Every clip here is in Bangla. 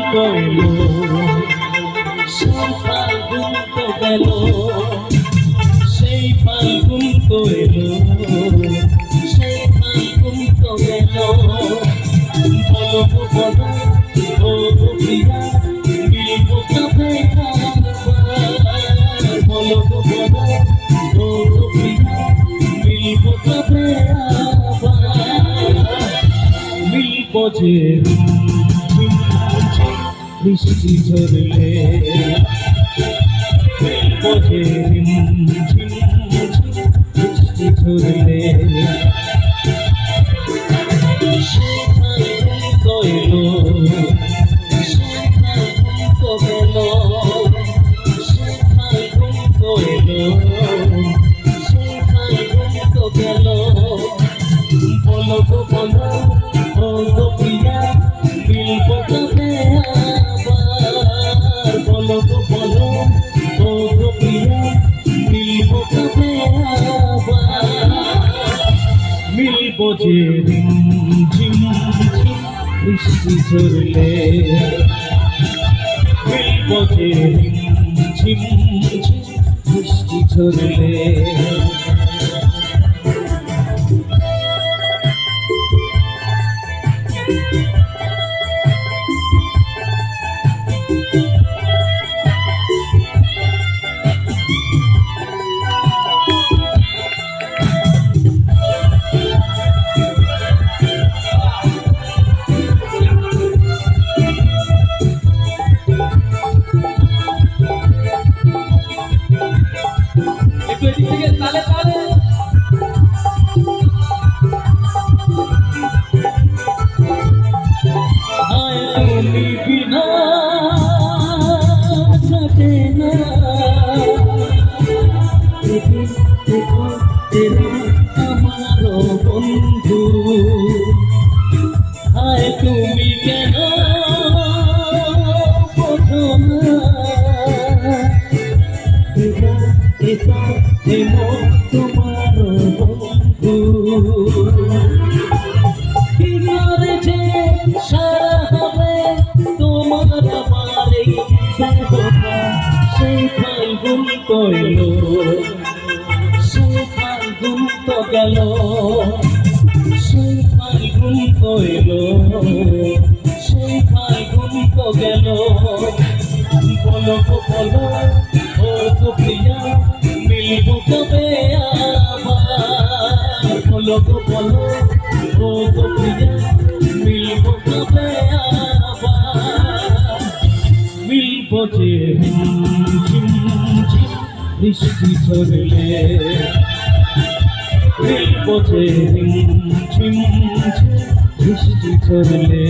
কইল সেই ফাল্গুন তো গেল সেই ফাল্গুন কইল সেই ফাল্গুন তো গেল বলো গো বলো ও গো প্রিয়া মিলব কবে আবার বলো গো বলো ও গো প্রিয়া মিলব কবে আবার মিলব যে বৃষ্টি ঝরলে মিলব যে বৃষ্টি ঝরলে সেই ফাল্গুন কইল সেই ফাল্গুন তো গেল সেই ফাল্গুন কইল সেই ফাল্গুন তো গেল বলো গো বলো ও গো প্রিয়া মিলব কবে আবার বলো গো বলো ও গো প্রিয়া মিলব কবে আবার মিলব যে ঝিম বৃষ্টি ঝরলে মিলব যে ঝিম বৃষ্টি ঝরলে তালে তালে তুমি বিনা কাটে না আমার বন্ধু হায় তুমি কেন বোঝো না তোমার বন্ধু কি করে যে সারা হবে তোমার আমার এই ব্যবহার সেই ফাল্গুন কইল সেই ফাল্গুন তো গেল সেই ফাল্গুন কইল সেই ফাল্গুন তো গেল বলো গো বলো ও গো প্রিয়া মিলব কবে আবার বলো গো বলো ও গো প্রিয়া মিলব কবে আবার মিলব যে ঝিম ঝিম বৃষ্টি ঝরলে মিলব যে ঝিম ঝিম বৃষ্টি ঝরলে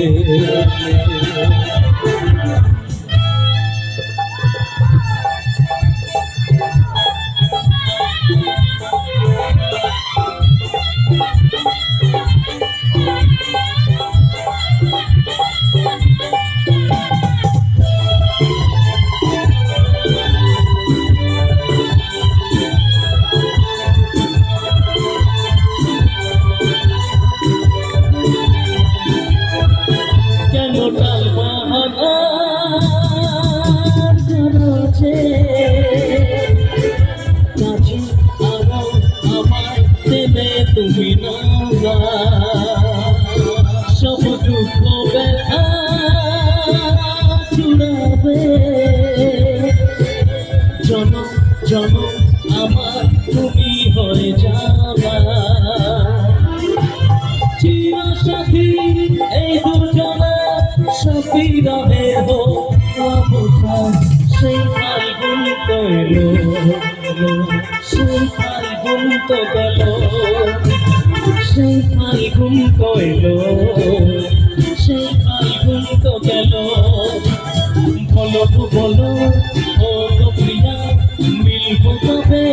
তুমি না সব দুঃখ ব্যথা ছুড়াবে জনম জনম আমার তুমি হয়ে যাবা চিরসাথী এই দুজনা সখী রহে হো সেই ফাল্গুন কইল সেই ফাল্গুন তো গেল সেই ফাল্গুন কইল সেই ফাল্গুন তো গেল বলো গো বলো ও গো প্রিয়া মিলব কবে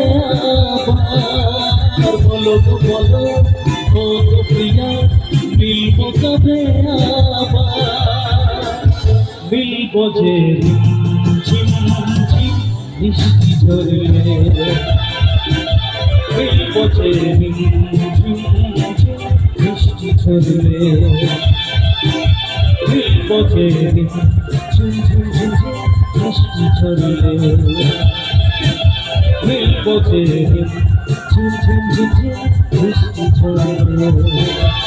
আবার বলো গো বলো ও গো প্রিয়া মিলব কবে আবার মিলব যে ঝিম ঝিম বৃষ্টি ঝরলে মিলব যে ঝিম ঝিম বৃষ্টি ঝরলে মিলব যে ঝিমঝিম ঝিমঝিম বৃষ্টি ঝরিলে নীল পথে ঝিমঝিম ঝিমঝিম বৃষ্টি ঝরিলে